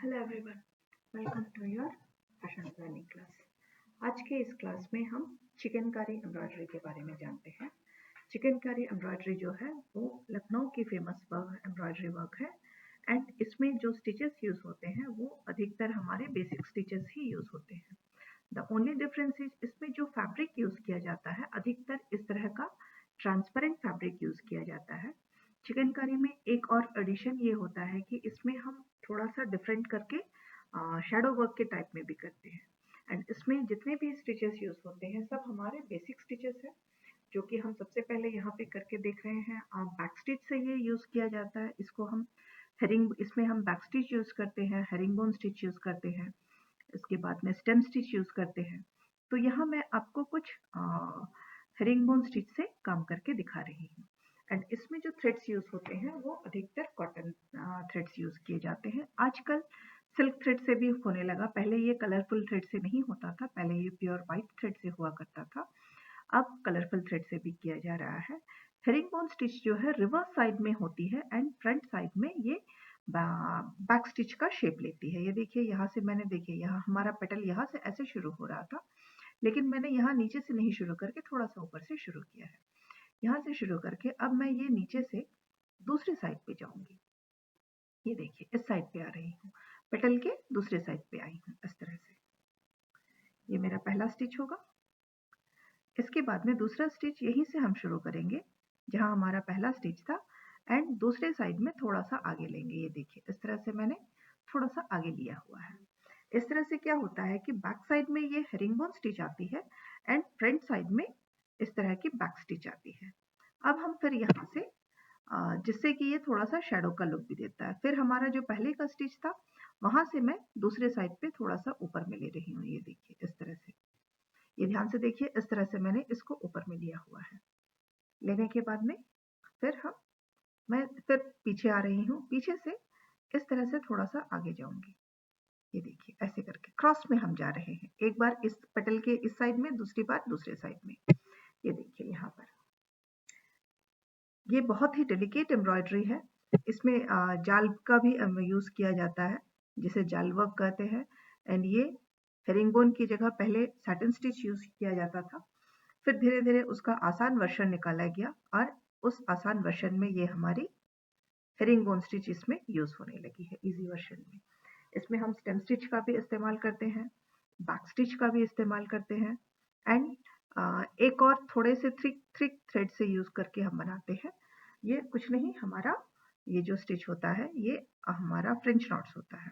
Hello everyone, welcome to your fashion planning class. आज के इस क्लास में हम चिकनकारी एम्ब्रॉयडरी के बारे में जानते हैं। चिकनकारी एम्ब्रॉयडरी जो है वो लखनऊ की फेमस एम्ब्रॉयडरी वर्क है एंड इसमें जो स्टिचेस यूज होते हैं वो अधिकतर हमारे बेसिक स्टिचेस ही यूज होते हैं। द ओनली डिफरेंस इज इसमें जो फैब्रिक यूज किया जाता है अधिकतर इस तरह का ट्रांसपेरेंट फैब्रिक यूज किया जाता है। चिकनकारी में एक और एडिशन ये होता है कि इसमें हम थोड़ा सा डिफरेंट करके शैडो वर्क के टाइप में भी करते हैं एंड इसमें जितने भी स्टिचेस यूज होते हैं सब हमारे बेसिक स्टिचेस है जो कि हम सबसे पहले यहाँ पे करके देख रहे हैं। बैक स्टिच से ये यूज किया जाता है। इसको हम इसमें हम बैक स्टिच यूज करते हैं, हेरिंगबोन स्टिच यूज करते हैं, इसके बाद में स्टेम स्टिच यूज करते हैं। तो यहाँ मैं आपको कुछ हेरिंगबोन स्टिच से काम करके दिखा रही हूँ एंड इसमें जो थ्रेड्स यूज होते हैं वो अधिकतर कॉटन थ्रेड्स यूज किए जाते हैं। आजकल सिल्क थ्रेड से भी होने लगा, पहले ये कलरफुल थ्रेड से नहीं होता था, पहले ये प्योर व्हाइट थ्रेड से हुआ करता था, अब कलरफुल थ्रेड से भी किया जा रहा है। हेरिंगबोन स्टिच जो है रिवर्स साइड में होती है एंड फ्रंट साइड में ये बैक स्टिच का शेप लेती है। ये देखिए यहाँ से मैंने देखिए यहाँ हमारा पेटल यहाँ से ऐसे शुरू हो रहा था, लेकिन मैंने यहाँ नीचे से नहीं शुरू करके थोड़ा सा ऊपर से शुरू किया है। यहाँ से शुरू करके अब मैं ये नीचे से दूसरी साइड पे जाऊंगी। ये देखिए इस साइड पे आ रही हूँ, पेटल के दूसरे साइड पे आई हूँ इस तरह से। ये मेरा पहला स्टिच होगा। इसके बाद में दूसरा स्टिच यहीं से हम शुरू करेंगे जहाँ हमारा पहला स्टिच था एंड दूसरे साइड में थोड़ा सा आगे लेंगे। ये देखिए इस तरह से मैंने थोड़ा सा आगे लिया हुआ है। इस तरह से क्या होता है कि बैक साइड में ये हेरिंगबोन स्टिच आती है एंड फ्रंट साइड में इस तरह की बैक स्टिच आती है। अब हम फिर यहाँ से जिससे कि ये थोड़ा सा शैडो का लुक भी देता है। फिर हमारा जो पहले का स्टिच था वहां से मैं दूसरे साइड पे थोड़ा सा ऊपर में ले रही हूँ। ये देखिए इस तरह से, ये ध्यान से देखिए इस तरह से मैंने इसको ऊपर में लिया हुआ है। लेने के बाद में फिर मैं फिर पीछे आ रही हूँ, पीछे से इस तरह से थोड़ा सा आगे जाऊंगी। ये देखिए ऐसे करके क्रॉस में हम जा रहे हैं, एक बार इस पटल के इस साइड में, दूसरी बार दूसरे साइड में। ये देखिए यहाँ पर ये बहुत ही डेलिकेट एम्ब्रॉयडरी है। इसमें जाल का भी यूज किया जाता है जिसे जाल वर्क कहते हैं एंड ये हेरिंगबोन की जगह पहले सैटिन स्टिच यूज किया जाता था, फिर धीरे धीरे उसका आसान वर्जन निकाला गया और उस आसान वर्जन में ये हमारी हेरिंगबोन स्टिच इसमें यूज होने लगी है इजी वर्जन में। इसमें हम स्टेम स्टिच का भी इस्तेमाल करते हैं, बैक स्टिच का भी इस्तेमाल करते हैं एंड एक और थोड़े से थिक थिक थ्रेड से यूज करके हम बनाते हैं। ये कुछ नहीं, हमारा ये जो स्टिच होता है ये हमारा फ्रेंच नॉट्स होता है।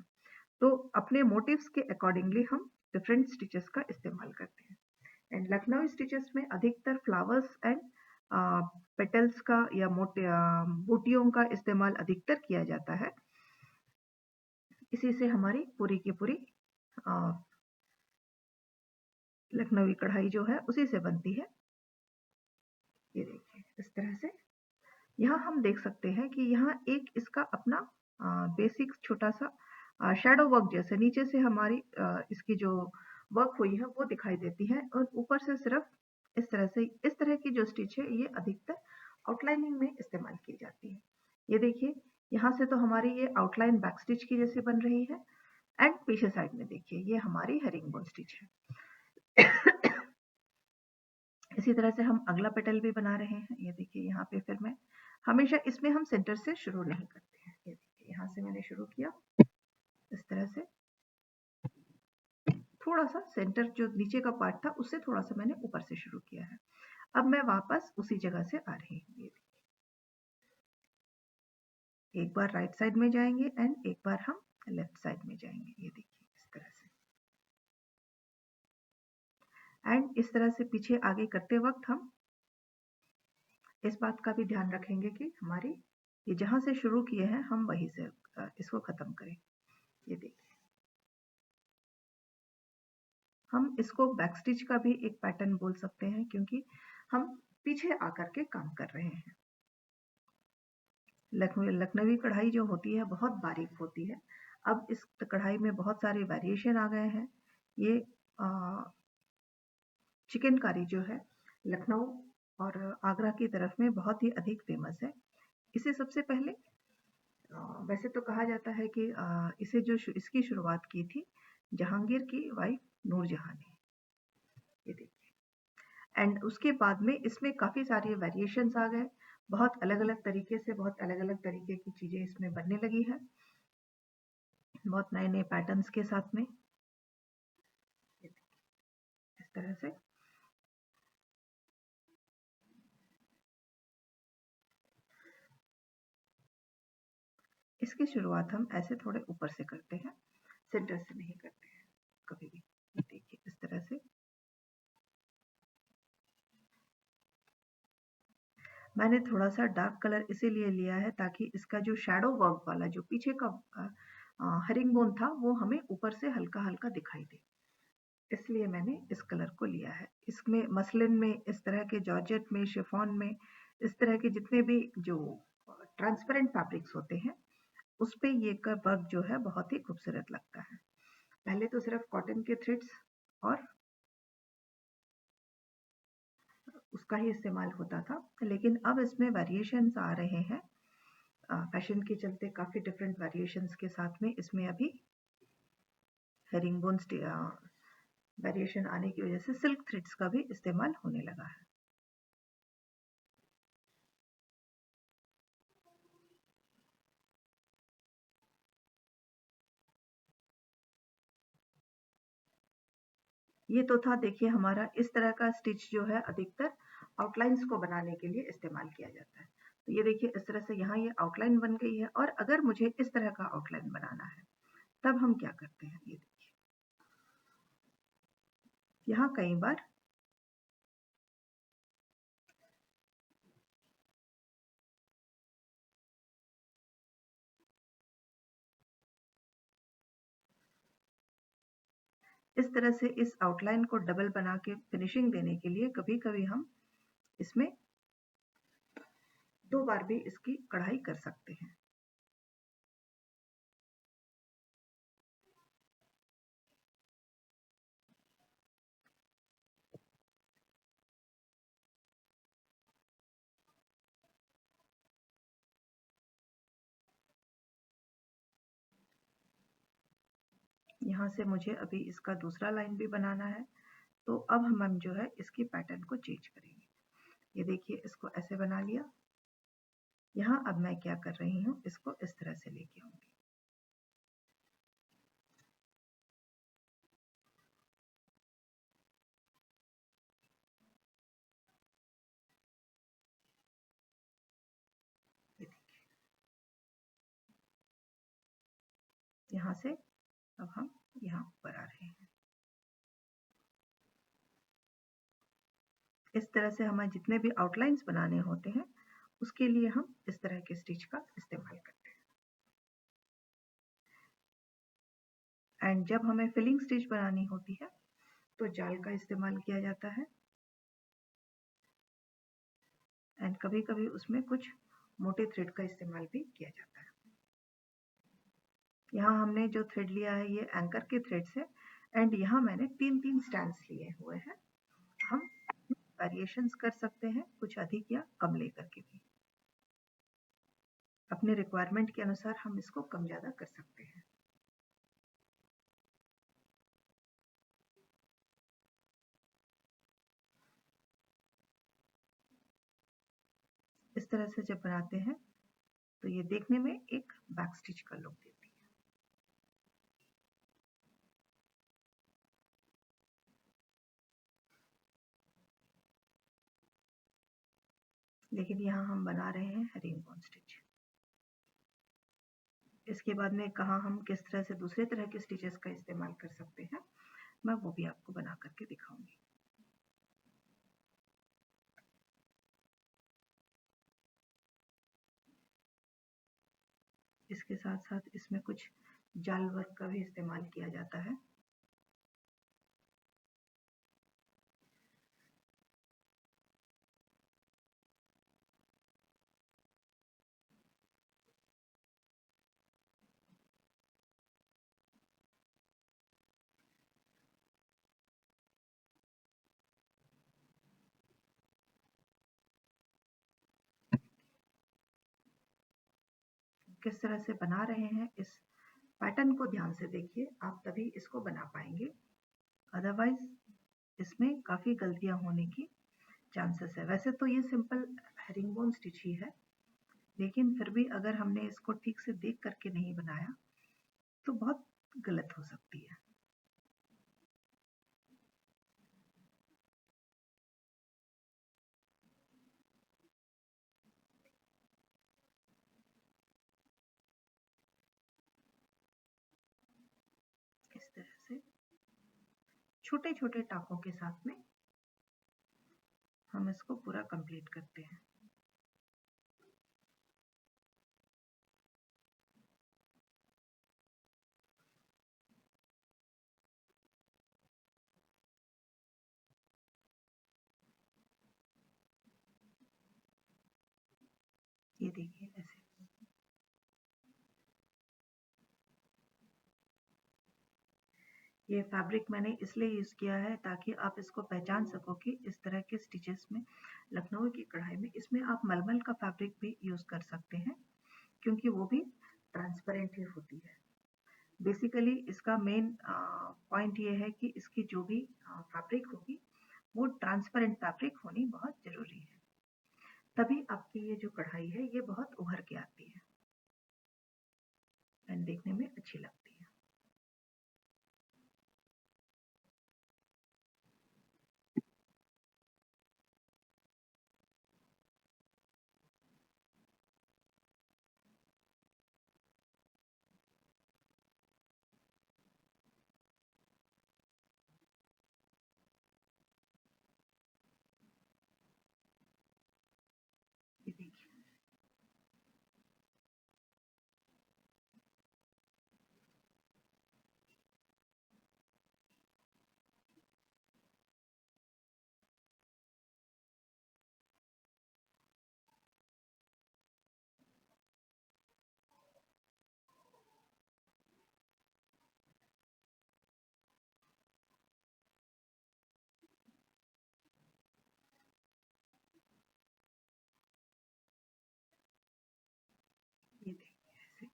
तो अपने मोटिव्स के अकॉर्डिंगली हम डिफरेंट स्टिचेस का इस्तेमाल करते हैं एंड लखनऊ स्टिचेस में अधिकतर फ्लावर्स एंड पेटल्स का या मोटे बूटियों का इस्तेमाल अधिकतर किया जाता है। इसी से हमारी पूरी की पूरी लखनवी कढ़ाई जो है उसी से बनती है। ये देखिए इस तरह से यहाँ हम देख सकते हैं कि यहाँ एक इसका अपना बेसिक छोटा सा शैडो वर्क जैसे नीचे से हमारी इसकी जो वर्क हुई है वो दिखाई देती है और ऊपर से सिर्फ इस तरह से, इस तरह की जो स्टिच है ये अधिकतर आउटलाइनिंग में इस्तेमाल की जाती है। ये देखिए यहाँ से तो हमारी ये आउटलाइन बैक स्टिच की जैसे बन रही है एंड पीछे साइड में देखिए ये हमारी हेरिंगबोन स्टिच है। इसी तरह से हम अगला पेटल भी बना रहे हैं। ये देखिए यहाँ पे फिर मैं हमेशा इसमें हम सेंटर से शुरू नहीं करते हैं। ये देखिए यहाँ से मैंने शुरू किया इस तरह से, थोड़ा सा सेंटर जो नीचे का पार्ट था उससे थोड़ा सा मैंने ऊपर से शुरू किया है। अब मैं वापस उसी जगह से आ रही हूँ। ये एक बार राइट साइड में जाएंगे एंड एक बार हम लेफ्ट साइड में जाएंगे। ये देखिए इस तरह से एंड इस तरह से पीछे आगे करते वक्त हम इस बात का भी ध्यान रखेंगे कि हमारी ये जहां से शुरू किए हैं हम वहीं से इसको खत्म करें। ये देखिए हम इसको बैक स्टिच का भी एक पैटर्न बोल सकते हैं क्योंकि हम पीछे आकर के काम कर रहे हैं। लखनवी कढ़ाई जो होती है बहुत बारीक होती है। अब इस कढ़ाई में बहुत सारे वेरिएशन आ गए हैं। ये चिकनकारी जो है लखनऊ और आगरा की तरफ में बहुत ही अधिक फेमस है। इसे सबसे पहले वैसे तो कहा जाता है कि इसकी शुरुआत की थी जहांगीर की वाइफ नूरजहां ने। ये देखिए, एंड उसके बाद में इसमें काफ़ी सारे वेरिएशंस आ गए, बहुत अलग-अलग तरीके से बहुत अलग-अलग तरीके की चीज़ें इसमें बनने लगी हैं, बहुत नए-नए पैटर्न्स के साथ में। ये देखिए, इस तरह से। इसकी शुरुआत हम ऐसे थोड़े ऊपर से करते हैं, सेंटर से नहीं करते हैं कभी भी। ये देखिए, इस तरह से। मैंने थोड़ा-सा डार्क कलर इसीलिए लिया है ताकि इसका जो शैडो वर्क वाला जो पीछे का हरिंगबोन था, वो हमें ऊपर से हल्का-हल्का दिखाई दे। इसलिए मैंने इस कलर को लिया है। इसमें मसलिन में, इस तरह के जॉर्जेट में, शिफॉन में, इस तरह के जितने भी जो ट्रांसपेरेंट फैब्रिक्स होते हैं, उस पे ये का वर्क जो है बहुत ही खूबसूरत लगता है। पहले तो सिर्फ कॉटन के थ्रेड्स और उसका ही इस्तेमाल होता था, लेकिन अब इसमें वेरिएशंस आ रहे हैं। फैशन के चलते काफ़ी डिफरेंट वेरिएशंस के साथ में इसमें अभी हेरिंगबोन वेरिएशन आने की वजह से सिल्क थ्रेड्स का भी इस्तेमाल होने लगा है। ये तो था, देखिए, हमारा इस तरह का स्टिच जो है अधिकतर आउटलाइंस को बनाने के लिए इस्तेमाल किया जाता है। तो ये देखिए, इस तरह से यहाँ ये आउटलाइन बन गई है, और अगर मुझे इस तरह का आउटलाइन बनाना है तब हम क्या करते हैं, ये देखिए, यहाँ कई बार इस तरह से इस आउटलाइन को डबल बना के फिनिशिंग देने के लिए कभी-कभी हम इसमें 2 बार भी इसकी कढ़ाई कर सकते हैं। यहाँ से मुझे अभी इसका दूसरा लाइन भी बनाना है, तो अब हम जो है इसकी पैटर्न को चेंज करेंगे। ये देखिए, इसको ऐसे बना लिया। यहाँ अब मैं क्या कर रही हूँ, इसको इस तरह से लेके आऊंगी। ये देखिए, यहाँ से अब हम यहाँ ऊपर आ रहे हैं। इस तरह से हमें जितने भी आउटलाइंस बनाने होते हैं, उसके लिए हम इस तरह के स्टिच का इस्तेमाल करते हैं। एंड जब हमें फिलिंग स्टिच बनानी होती है तो जाल का इस्तेमाल किया जाता है, एंड कभी-कभी उसमें कुछ मोटे थ्रेड का इस्तेमाल भी किया जाता है। यहाँ हमने जो थ्रेड लिया है ये एंकर के थ्रेड से, एंड यहाँ मैंने 3-3 स्टैंड्स लिए हुए हैं। हम वेरिएशंस कर सकते हैं, कुछ अधिक या कम लेकर के भी। अपने रिक्वायरमेंट के अनुसार हम इसको कम ज़्यादा कर सकते हैं। इस तरह से जब बनाते हैं तो ये देखने में एक बैक स्टिच का लुक देती है। लेकिन यहाँ हम बना रहे हैं हेरिंगबोन स्टिच। इसके बाद में कहाँ हम किस तरह से दूसरे तरह के स्टिचेस का इस्तेमाल कर सकते हैं, मैं वो भी आपको बना करके दिखाऊंगी। इसके साथ साथ इसमें कुछ जाल वर्क का भी इस्तेमाल किया जाता है। किस तरह से बना रहे हैं, इस पैटर्न को ध्यान से देखिए, आप तभी इसको बना पाएंगे, अदरवाइज इसमें काफ़ी गलतियां होने की चांसेस है। वैसे तो ये सिंपल हेरिंगबोन स्टिच ही है, लेकिन फिर भी अगर हमने इसको ठीक से देख करके नहीं बनाया तो बहुत गलत हो सकती है। इस तरह से छोटे छोटे टाकों के साथ में हम इसको पूरा कंप्लीट करते हैं। ये देखिए ऐसे। ये फैब्रिक मैंने इसलिए यूज़ किया है ताकि आप इसको पहचान सको कि इस तरह के स्टिचेस में, लखनऊ की कढ़ाई में, इसमें आप मलमल का फैब्रिक भी यूज़ कर सकते हैं, क्योंकि वो भी ट्रांसपेरेंट ही होती है। बेसिकली इसका मेन पॉइंट ये है कि इसकी जो भी फैब्रिक होगी वो ट्रांसपेरेंट फैब्रिक होनी बहुत ज़रूरी है, तभी आपकी ये जो कढ़ाई है ये बहुत उभर के आती है एंड देखने में अच्छी लगती है। ये देखिए, ये देखिए ऐसे।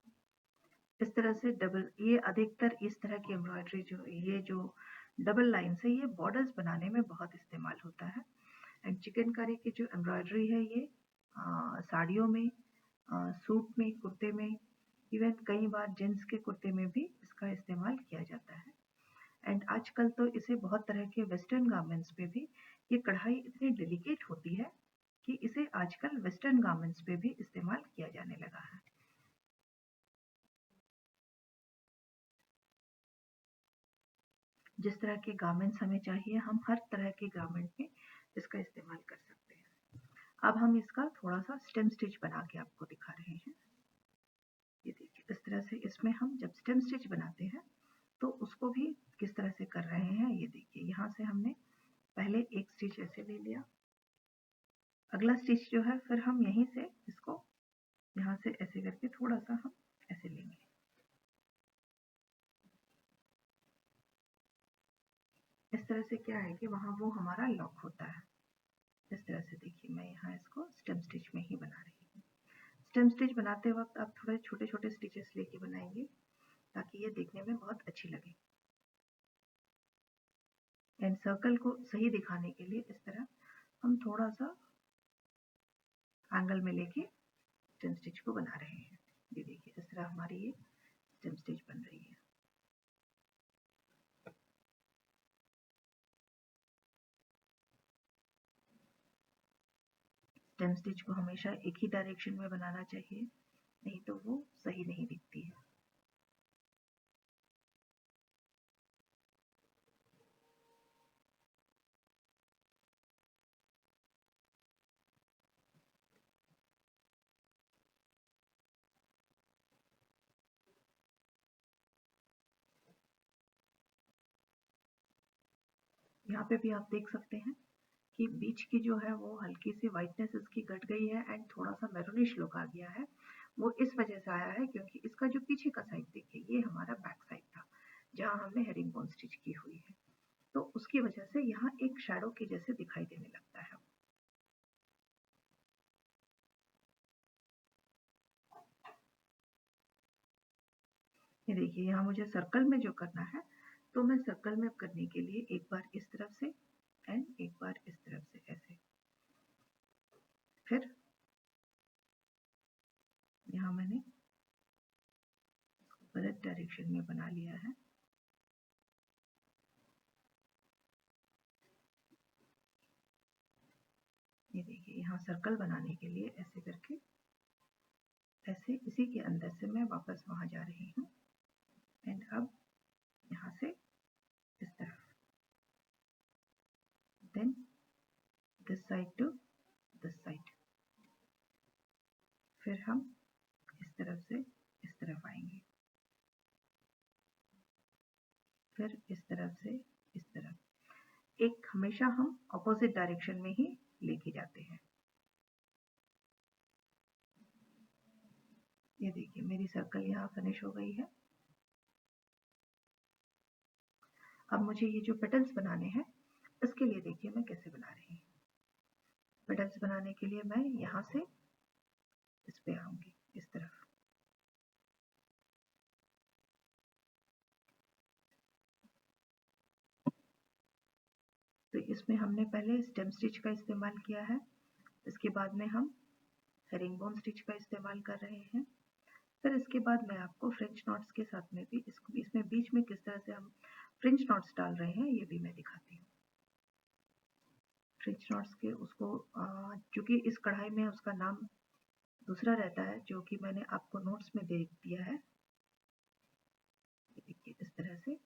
इस तरह से डबल, ये अधिकतर इस तरह की एम्ब्रॉयडरी जो ये जो डबल लाइन से ये बॉर्डर्स बनाने में बहुत इस्तेमाल होता है। एंड चिकनकारी की जो एम्ब्रॉयडरी है ये साड़ियों में, सूट में, कुर्ते में, इवन कई बार जेंट्स के कुर्ते में भी इसका इस्तेमाल किया जाता है। एंड आजकल तो इसे बहुत तरह के वेस्टर्न गारमेंट्स पे भी, ये कढ़ाई इतनी डेलिकेट होती है कि इसे आजकल वेस्टर्न गारमेंट्स पे भी इस्तेमाल किया जाने लगा है। जिस तरह के गारमेंट्स हमें चाहिए, हम हर तरह के गारमेंट में इसका इस्तेमाल कर सकते हैं। अब हम इसका थोड़ा सा स्टेम स्टिच बना के आपको दिखा रहे हैं। ये देखिए, इस तरह से इसमें हम जब स्टेम स्टिच बनाते हैं तो उसको भी किस तरह से कर रहे हैं, ये देखिए। यहाँ से हमने पहले एक स्टिच ऐसे ले लिया, अगला स्टिच जो है फिर हम यहीं से इसको यहाँ से ऐसे करके थोड़ा सा हम ऐसे लेंगे। इस तरह से क्या है कि वहाँ वो हमारा लॉक होता है। इस तरह से देखिए, मैं यहाँ इसको स्टेम स्टिच में ही बना रही हूँ। स्टेम स्टिच बनाते वक्त आप थोड़े छोटे छोटे स्टिचेस लेके बनाएंगे ताकि ये देखने में बहुत अच्छी लगे। एंड सर्कल को सही दिखाने के लिए इस तरह हम थोड़ा सा एंगल में लेके स्टेम स्टिच को बना रहे हैं। ये देखिए, इस तरह हमारी ये स्टेम स्टिच बन रही है। स्टेम स्टिच को हमेशा एक ही डायरेक्शन में बनाना चाहिए, नहीं तो वो सही नहीं दिखती है। यहाँ पे भी आप देख सकते हैं कि बीच की जो है वो हल्की सी वाइटनेस इसकी घट गई है एंड थोड़ा सा मैरूनिश लुक आ गया है। वो इस वजह से आया है क्योंकि इसका जो पीछे का साइड देखिए, ये हमारा बैक साइड था जहाँ हमने हेरिंगबोन स्टिच की हुई है, तो उसकी वजह से यहाँ एक शैडो के जैसे दिखाई देने लगता है। ये देखिए यहाँ मुझे सर्कल में जो करना है, तो मैं सर्कल में करने के लिए एक बार इस तरफ से एंड एक बार इस तरफ से ऐसे, फिर यहाँ मैंने गलत डायरेक्शन में बना लिया है। ये देखिए यहाँ सर्कल बनाने के लिए ऐसे करके, ऐसे इसी के अंदर से मैं वापस वहां जा रही हूँ एंड अब यहाँ से इस तरफ, then this side to this side, फिर हम इस तरफ से इस तरफ आएंगे, फिर इस तरफ से इस तरफ, एक हमेशा हम ऑपोजिट डायरेक्शन में ही लेके जाते हैं। ये देखिए मेरी सर्कल यहाँ फिनिश हो गई है। अब मुझे ये जो पेटल्स बनाने हैं, इसके लिए देखिए मैं कैसे बना रही हूँ। पेटल्स बनाने के लिए मैं यहाँ से इस पे आऊंगी, इस तरफ, तो इसमें हमने पहले स्टेम स्टिच का इस्तेमाल किया है, इसके बाद में हम हेरिंगबोन स्टिच का इस्तेमाल कर रहे हैं, फिर इसके बाद मैं आपको फ्रेंच नॉट्स के साथ में भी इसमें बीच में किस तरह से हम फ्रेंच नॉट्स डाल रहे हैं ये भी मैं दिखाती हूँ। फ्रेंच नॉट्स के उसको चूंकि इस कढ़ाई में उसका नाम दूसरा रहता है जो कि मैंने आपको नोट्स में दे दिया है। देखिए इस तरह से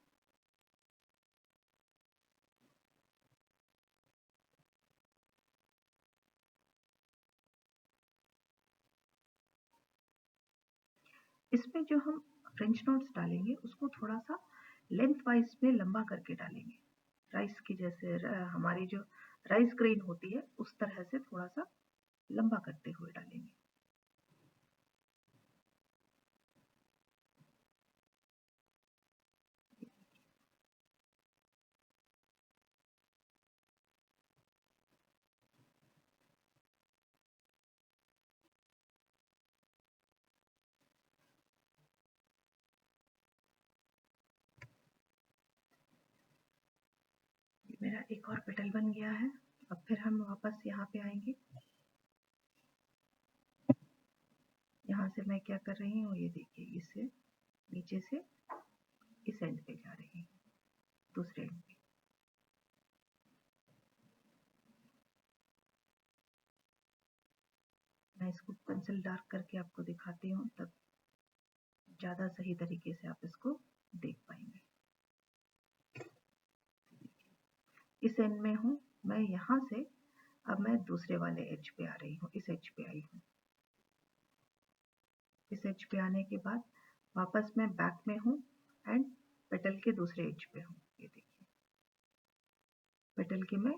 इसमें जो हम फ्रेंच नॉट्स डालेंगे उसको थोड़ा सा लेंथ वाइज में लंबा करके डालेंगे, राइस की जैसे हमारी जो राइस ग्रेन होती है उस तरह से थोड़ा सा लंबा करते हुए डालेंगे। मेरा एक और पेटल बन गया है। अब फिर हम वापस यहाँ पे आएंगे, यहाँ से मैं क्या कर रही हूँ, ये देखिए इससे नीचे से इस एंड पे जा रही हूँ, दूसरे एंड पे। मैं इसको पेंसिल डार्क करके आपको दिखाती हूँ, तब ज़्यादा सही तरीके से आप इसको देख पाएंगे। इस एंड में हूँ मैं, यहाँ से अब मैं दूसरे वाले एज पे आ रही हूँ, इस एज पे आई हूँ। इस एज पे आने के बाद वापस मैं बैक में हूँ एंड पेटल के दूसरे एज पे हूँ। ये देखिए पेटल के मैं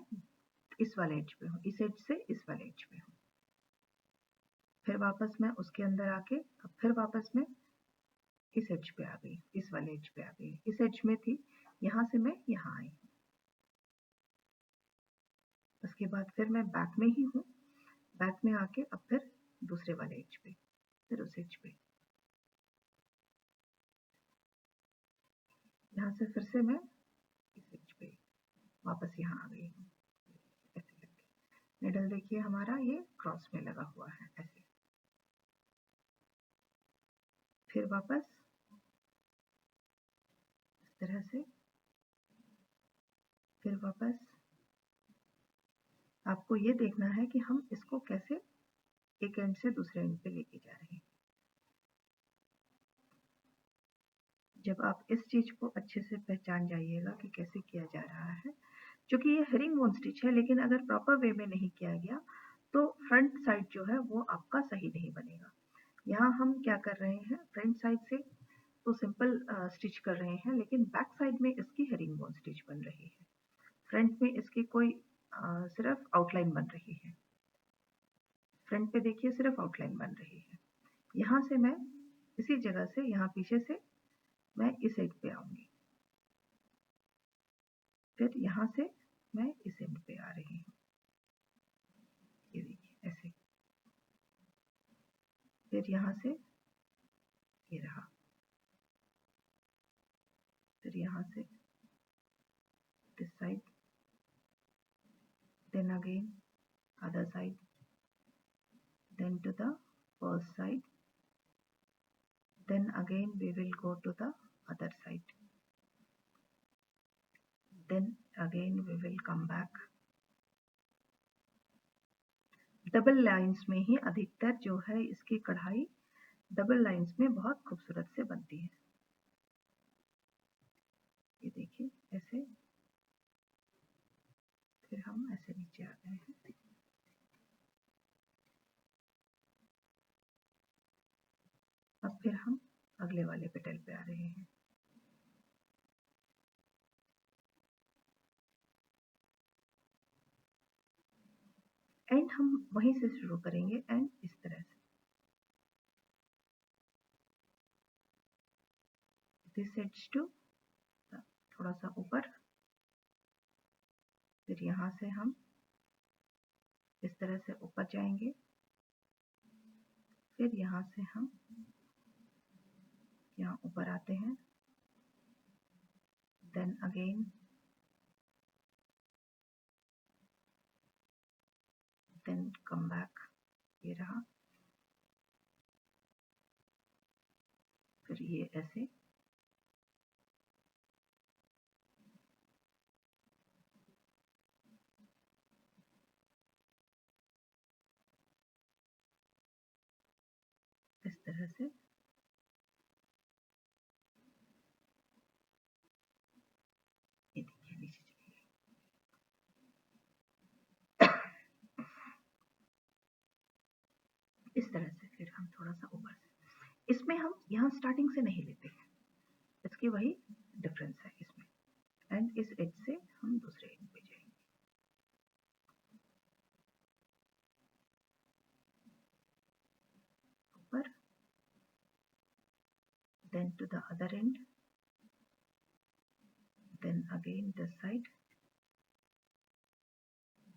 इस वाले एज पे हूँ, इस एज से इस वाले एज पे हूँ। फिर वापस मैं उसके अंदर आके अब फिर वापस मैं इस एज पे आ गई, इस वाले एज पे आ गई, इस एज में थी, यहाँ से मैं यहाँ आई। उसके बाद फिर मैं बैक में ही हूँ, बैक में आके अब फिर दूसरे वाले एज पे, फिर उस एज पे, यहाँ से फिर से मैं इस एज पे वापस यहाँ आ गई हूँ। ऐसे करके निडल देखिए हमारा ये क्रॉस में लगा हुआ है ऐसे। फिर वापस इस तरह से, फिर वापस आपको ये देखना है कि हम इसको कैसे एक एंड से दूसरे एंड पे लेके जा रहे हैं। जब आप इस चीज को अच्छे से पहचान जाइएगा कि कैसे किया जा रहा है, क्योंकि ये हेरिंगबोन स्टिच है, लेकिन अगर प्रॉपर वे में नहीं किया गया तो फ्रंट साइड जो है वो आपका सही नहीं बनेगा। यहाँ हम क्या कर रहे हैं, फ्रंट साइड से तो सिंपल स्टिच कर रहे हैं, लेकिन बैक साइड में इसकी हेरिंगबोन स्टिच बन रही है। फ्रंट में इसकी कोई सिर्फ आउटलाइन बन रही है। फ्रंट पे देखिए सिर्फ आउटलाइन बन रही है। यहाँ से मैं इसी जगह से, यहाँ पीछे से मैं इस एंड पे आऊंगी, फिर यहाँ से मैं इस एंड पे आ रही हूँ। ये देखिए ऐसे, फिर यहाँ से ये रहा, फिर यहाँ से this side, then again other side, then to the first side, then again we will go to the other side, then again we will come back. Double lines में ही अधिकतर जो है इसकी कढ़ाई डबल लाइंस में बहुत खूबसूरत से बनती है। ये देखिए ऐसे, फिर हम ऐसे नीचे आ गए हैं। अब फिर हम अगले वाले पेटल पे आ रहे हैं। एंड हम वहीं से शुरू करेंगे, एंड इस तरह से दिस एज टू थोड़ा सा ऊपर, फिर यहाँ से हम इस तरह से ऊपर जाएंगे, फिर यहाँ से हम यहाँ ऊपर आते हैं, then again, then come back, ये रहा, फिर ये ऐसे, इस तरह से, ये देखिए नीचे चलिए। इस तरह से फिर हम थोड़ा सा ऊपर से, इसमें हम यहाँ स्टार्टिंग से नहीं लेते हैं, इसकी वही डिफरेंस है इसमें, एंड इस एज से हम दूसरे एज पे जाएंगे। ऊपर, then to the other end, then again this side,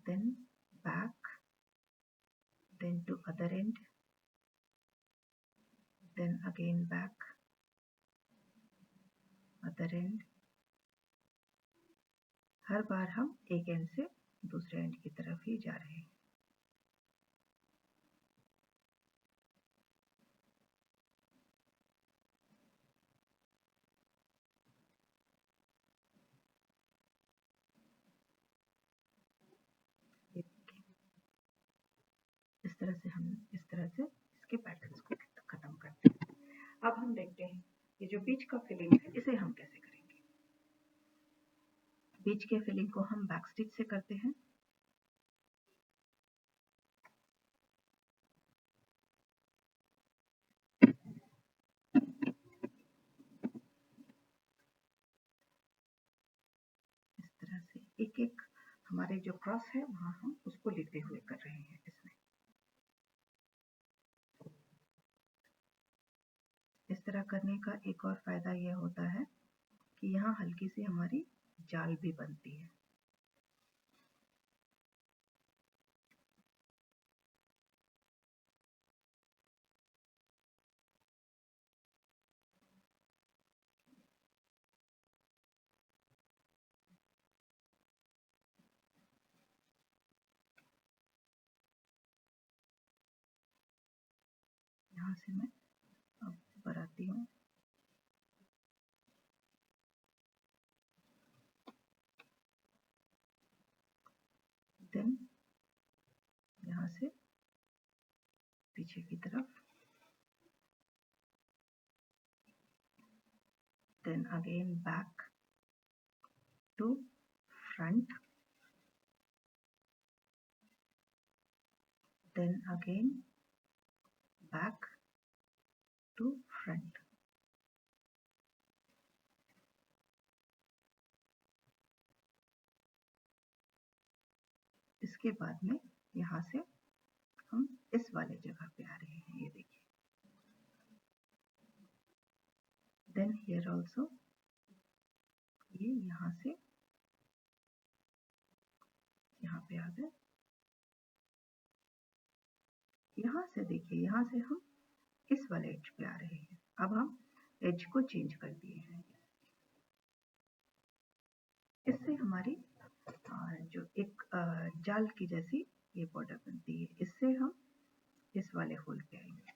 then back, then to other end, then again back, other end। हर बार हम एक एंड से दूसरे एंड की तरफ ही जा रहे हैं। इस तरह से हम इसके पैटर्न्स को खत्म करते हैं। अब हम देखते हैं ये जो बीच का फिलिंग है इसे हम कैसे करेंगे। बीच के फिलिंग को हम बैक स्टिच से करते हैं। इस तरह से एक एक हमारे जो क्रॉस है वहां हम उसको लेते हुए कर रहे हैं। इसमें इस तरह करने का एक और फायदा यह होता है कि यहाँ हल्की सी हमारी जाल भी बनती है। यहाँ से मैं अब ऊपर आती हूँ, देन यहाँ से पीछे की तरफ, then again back to front, then again back to front. इसके बाद में यहाँ से हम इस वाले जगह पे आ रहे हैं, ये देखिए। देन हियर ऑल्सो ये यहाँ से यहाँ पे आ गए। यहाँ से देखिए, यहाँ से हम इस वाले एज पे आ रहे हैं। अब हम एज को चेंज कर दिए हैं। इससे हमारी जो एक जाल की जैसी ये बॉर्डर बनती है। इससे हम इस वाले होल पे आएंगे।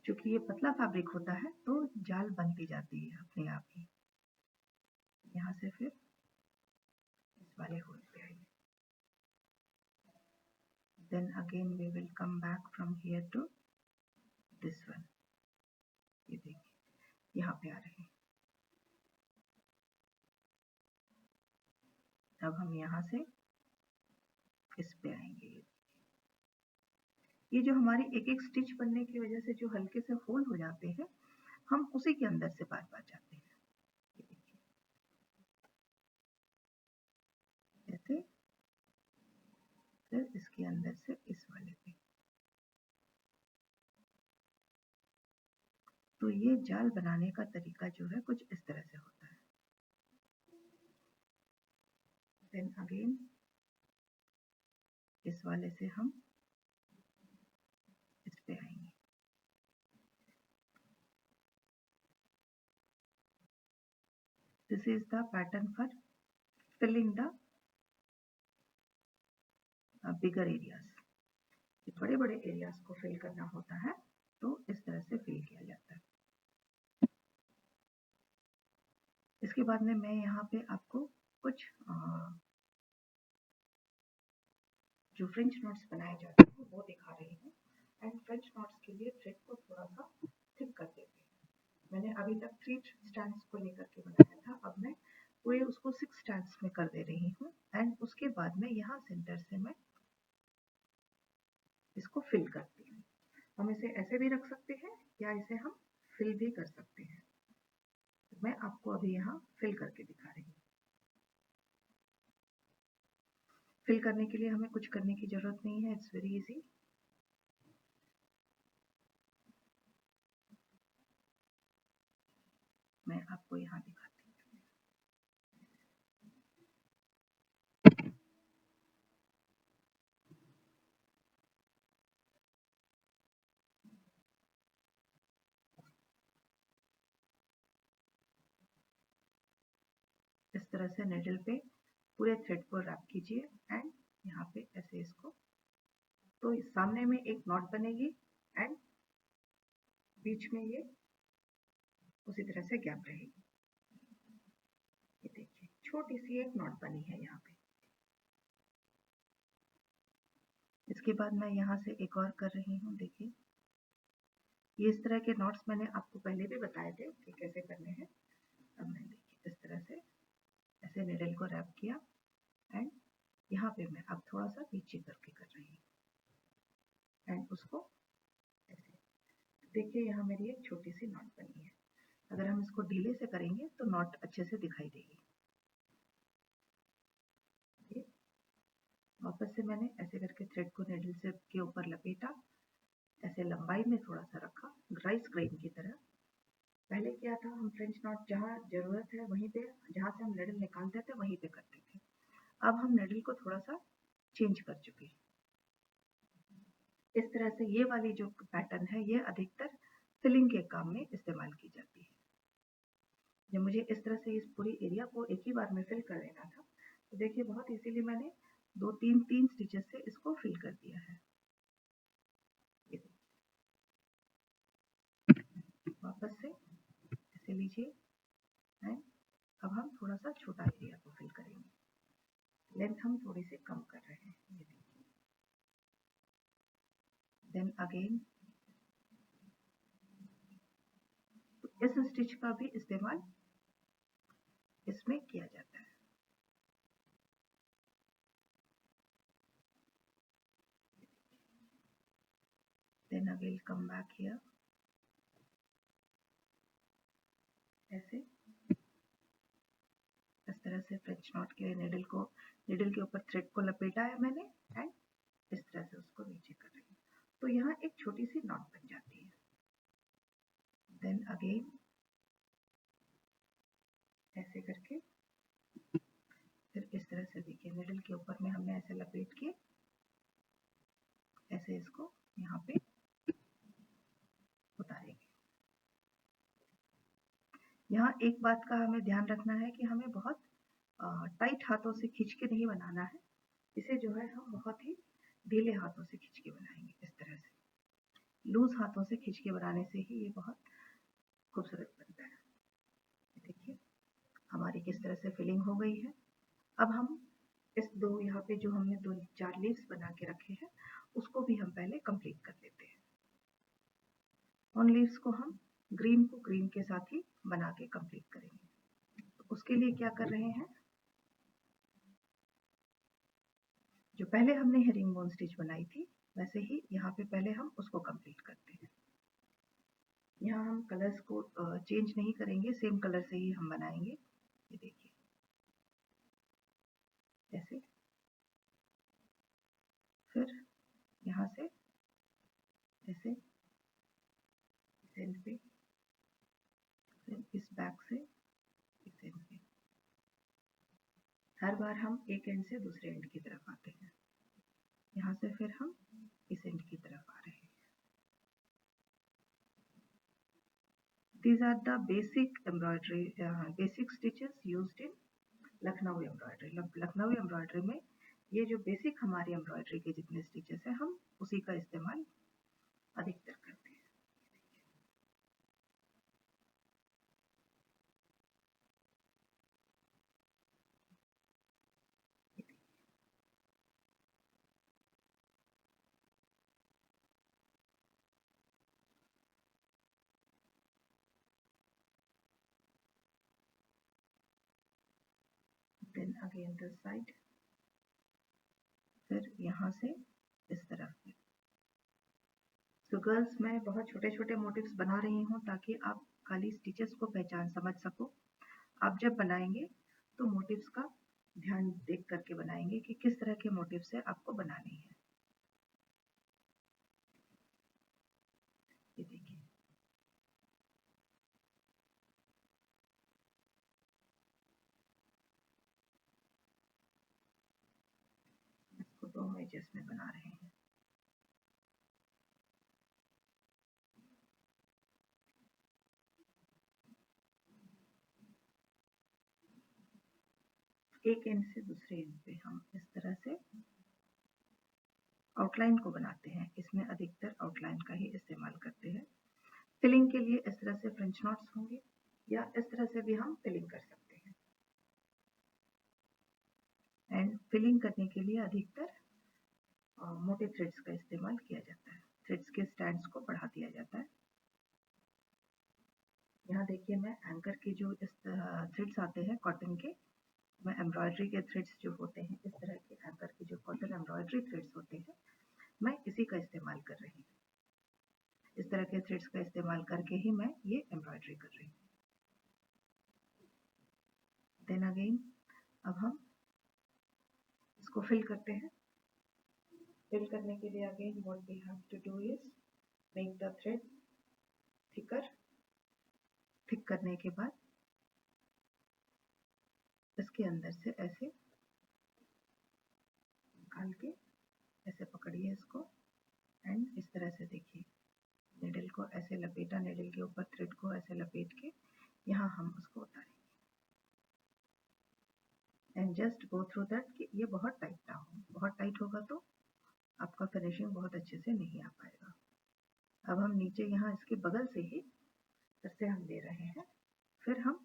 क्योंकि ये पतला फैब्रिक होता है तो जाल बनती जाती है अपने आप ही। यहाँ से फिर इस वाले होल पे आएंगे। Then again we will come back from here to this one। ये देखिए यहाँ पे आ रहे हैं। अब हम यहाँ से इस पे आएंगे। ये जो हमारी एक एक स्टिच बनने की वजह से जो हल्के से होल हो जाते हैं, हम उसी के अंदर से बार बार जाते हैं। ऐसे फिर इसके अंदर से इस वाले पे। तो ये जाल बनाने का तरीका जो है कुछ इस तरह से होता है। देन अगेन इस वाले से हम इस पे आएंगे। This is the pattern for filling the bigger areas। बड़े बड़े एरियाज को फिल करना होता है तो इस तरह से फिल किया जाता है। इसके बाद में मैं यहाँ पे आपको कुछ जो फ्रेंच नॉट्स बनाए जाते हैं वो दिखा रही हूँ। एंड फ्रेंच नॉट्स के लिए थ्रेड को थोड़ा सा थिक कर देते हैं। मैंने अभी तक 3 स्टैंड्स को लेकर के बनाया था, अब मैं पूरे उसको 6 स्टैंड्स में कर दे रही हूँ। एंड उसके बाद में यहाँ सेंटर से मैं इसको फिल करती हूँ। हम इसे ऐसे भी रख सकते हैं या इसे हम फिल भी कर सकते हैं। मैं आपको अभी यहाँ फिल करके दिखा रही हूँ। फिल करने के लिए हमें कुछ करने की जरूरत नहीं है, इट्स वेरी इजी। मैं आपको यहाँ दिखाती हूँ। इस तरह से निडल पे पूरे थ्रेड को रैप कीजिए एंड यहाँ पे ऐसे इसको, तो सामने में एक नॉट बनेगी एंड बीच में ये उसी तरह से गैप रहेगी। ये देखिए छोटी सी एक नॉट बनी है यहाँ पे। इसके बाद मैं यहाँ से एक और कर रही हूँ। देखिए ये इस तरह के नॉट्स मैंने आपको पहले भी बताए थे कि कैसे करने हैं। अब मैं देखिए इस तरह से ऐसे निडल को रैप किया एंड यहाँ पे मैं अब थोड़ा सा नीचे करके कर रही हूँ एंड उसको ऐसे। देखिए यहाँ मेरी एक छोटी सी नॉट बनी है। अगर हम इसको ढीले से करेंगे तो नॉट अच्छे से दिखाई देगी। वापस से मैंने ऐसे करके थ्रेड को निडल से के ऊपर लपेटा, ऐसे लंबाई में थोड़ा सा रखा राइस ग्रेन की तरह। पहले क्या था, हम फ्रेंच नॉट जहाँ जरूरत है वहीं पे, जहाँ से हम निडल निकालते थे वहीं पे करते थे। अब हम निडल को थोड़ा सा चेंज कर चुके हैं। इस तरह से ये वाली जो पैटर्न है ये अधिकतर फिलिंग के काम में इस्तेमाल की जाती है। जब मुझे इस तरह से इस पूरी एरिया को एक ही बार में फिल कर देना था तो देखिए बहुत इजीली मैंने 2-3 स्टिचेस से इसको फिल कर दिया है। वापस से ऐसे लीजिए एंड अब हम थोड़ा सा छोटा एरिया को फिल करेंगे। लेंथ हम थोड़ी सी कम कर रहे हैं। ये देखिए। देन अगेन इस स्टिच का भी इस्तेमाल इसमें किया जाता है। Then I will come back here। ऐसे इस तरह से फ्रेंच नॉट के निडल के ऊपर थ्रेड को लपेटा है मैंने एंड इस तरह से उसको नीचे कर रही हूँ तो यहाँ एक छोटी सी नॉट बन जाती है। देन अगेन ऐसे करके फिर इस तरह से देखिए निडल के ऊपर में हमने ऐसे लपेट के ऐसे इसको यहाँ पे उतारेंगे। यहाँ एक बात का हमें ध्यान रखना है कि हमें बहुत टाइट हाथों से खींच के नहीं बनाना है। इसे जो है हम बहुत ही ढीले हाथों से खींच के बनाएंगे। इस तरह से लूज हाथों से खींच के बनाने से ही ये बहुत खूबसूरत बनता है। देखिए हमारी किस तरह से फिलिंग हो गई है। अब हम इस दो यहाँ पे जो हमने 4 लीव्स बना के रखे हैं उसको भी हम पहले कंप्लीट कर लेते हैं। उन लीव्स को हम ग्रीन को ग्रीन के साथ ही बना के कंप्लीट करेंगे। तो उसके लिए क्या कर रहे हैं, जो पहले हमने हेरिंग बोन स्टिच बनाई थी वैसे ही यहाँ पे पहले हम उसको कंप्लीट करते हैं। यहाँ हम कलर्स को चेंज नहीं करेंगे, सेम कलर से ही हम बनाएंगे। ये देखिए ऐसे, फिर यहाँ से ऐसे इस एंड पे, फिर इस बैक से इस एंड पे। हर बार हम एक एंड से दूसरे एंड की तरफ आते हैं। यहाँ से फिर हम इस एंड की तरफ आ रहे हैं। These are the basic embroidery, basic stitches used in Lucknow embroidery. Lucknow embroidery में ये जो बेसिक हमारी एम्ब्रॉयडरी के जितने स्टिचेस हैं हम उसी का इस्तेमाल अधिकतर करते हैं। देन अगेन दिस साइड, फिर यहाँ से इस तरफ पे। तो गर्ल्स मैं बहुत छोटे छोटे मोटिव्स बना रही हूँ ताकि आप खाली स्टिचेस को पहचान समझ सको। आप जब बनाएंगे तो मोटिव्स का ध्यान देख करके बनाएंगे कि किस तरह के मोटिव से आपको बनानी है। ये देखिए इसको 2 एजेस में बना रहे हैं। एक एंड से दूसरे एंड पे हम इस तरह से आउटलाइन को बनाते हैं। इसमें अधिकतर आउटलाइन का ही इस्तेमाल करते हैं। फिलिंग के लिए इस तरह से फ्रेंच नॉट्स होंगे या इस तरह से भी हम फिलिंग कर सकते हैं। एंड फिलिंग करने के लिए अधिकतर मोटे थ्रेड्स का इस्तेमाल किया जाता है। थ्रेड्स के स्टैंड्स को बढ़ा दिया जाता है। यहाँ देखिए मैं एंकर के जो इस थ्रेड्स आते हैं कॉटन के, मैं एम्ब्रॉयडरी के थ्रेड्स जो होते हैं इस तरह के एंकर के जो कॉटन एम्ब्रॉयडरी थ्रेड्स होते हैं मैं इसी का इस्तेमाल कर रही हूँ। इस तरह के थ्रेड्स का इस्तेमाल करके ही मैं ये एम्ब्रॉयडरी कर रही हूँ। देन अगेन अब हम इसको फिल करते हैं। फिल करने के लिए again what we have to do is make the thread thicker. Thick करने के बाद इसके अंदर से ऐसे निकाल के ऐसे पकड़िए इसको एंड इस तरह से देखिए निडल को ऐसे लपेटा, निडल के ऊपर थ्रेड को ऐसे लपेट के यहाँ हम उसको उतारेंगे। And just go through that कि ये बहुत टाइट ना हो। बहुत टाइट होगा तो आपका फिनिशिंग बहुत अच्छे से नहीं आ पाएगा। अब हम नीचे यहाँ इसके बगल से ही फिर से हम ले रहे हैं। फिर हम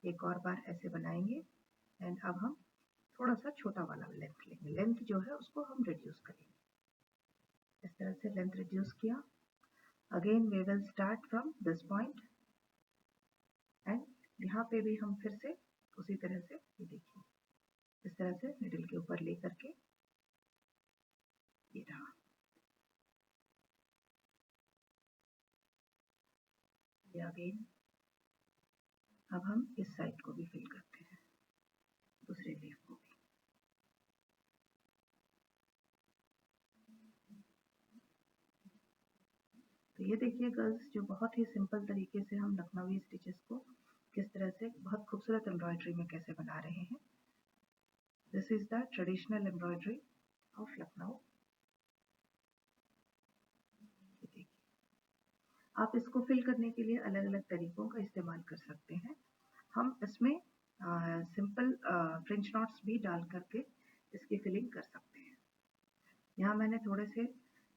एक और बार ऐसे बनाएंगे एंड अब हम थोड़ा सा छोटा वाला लेंथ लेंगे। लेंथ जो है उसको हम रिड्यूस करेंगे। इस तरह से लेंथ रिड्यूस किया। Again we will start from this point and यहाँ पे भी हम फिर से उसी तरह से देखिए इस तरह से निडल के ऊपर ले करके ये रहा। ये अगेन अब हम इस साइड को भी फिल करते हैं, दूसरे लीफ को भी। तो ये देखिए गर्ल्स जो बहुत ही सिंपल तरीके से हम लखनवी स्टिचेस को किस तरह से बहुत खूबसूरत एम्ब्रॉयडरी में कैसे बना रहे हैं। This is the traditional embroidery of Lucknow. आप इसको फिल करने के लिए अलग अलग तरीकों का इस्तेमाल कर सकते हैं। फ्रेंच नॉट्स भी डाल करके इसकी फिलिंग कर सकते हैं। यहाँ मैंने थोड़े से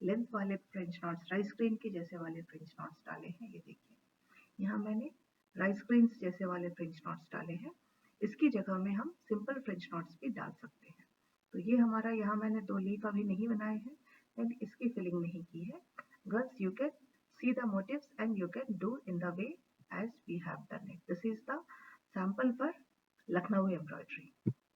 लेंथ वाले फ्रेंच नॉट्स, राइस ग्रीन के जैसे वाले फ्रेंच नॉट्स डाले हैं। ये देखिए, यहाँ मैंने राइस ग्रीन्स जैसे वाले फ्रेंच नॉट्स डाले हैं। इसकी जगह में हम सिंपल फ्रेंच नॉट्स भी डाल सकते हैं। तो ये हमारा, यहाँ मैंने 2 लीफ अभी नहीं बनाए हैं एंड इसकी फिलिंग नहीं की है। Girls, you can see the motifs and you can do in the way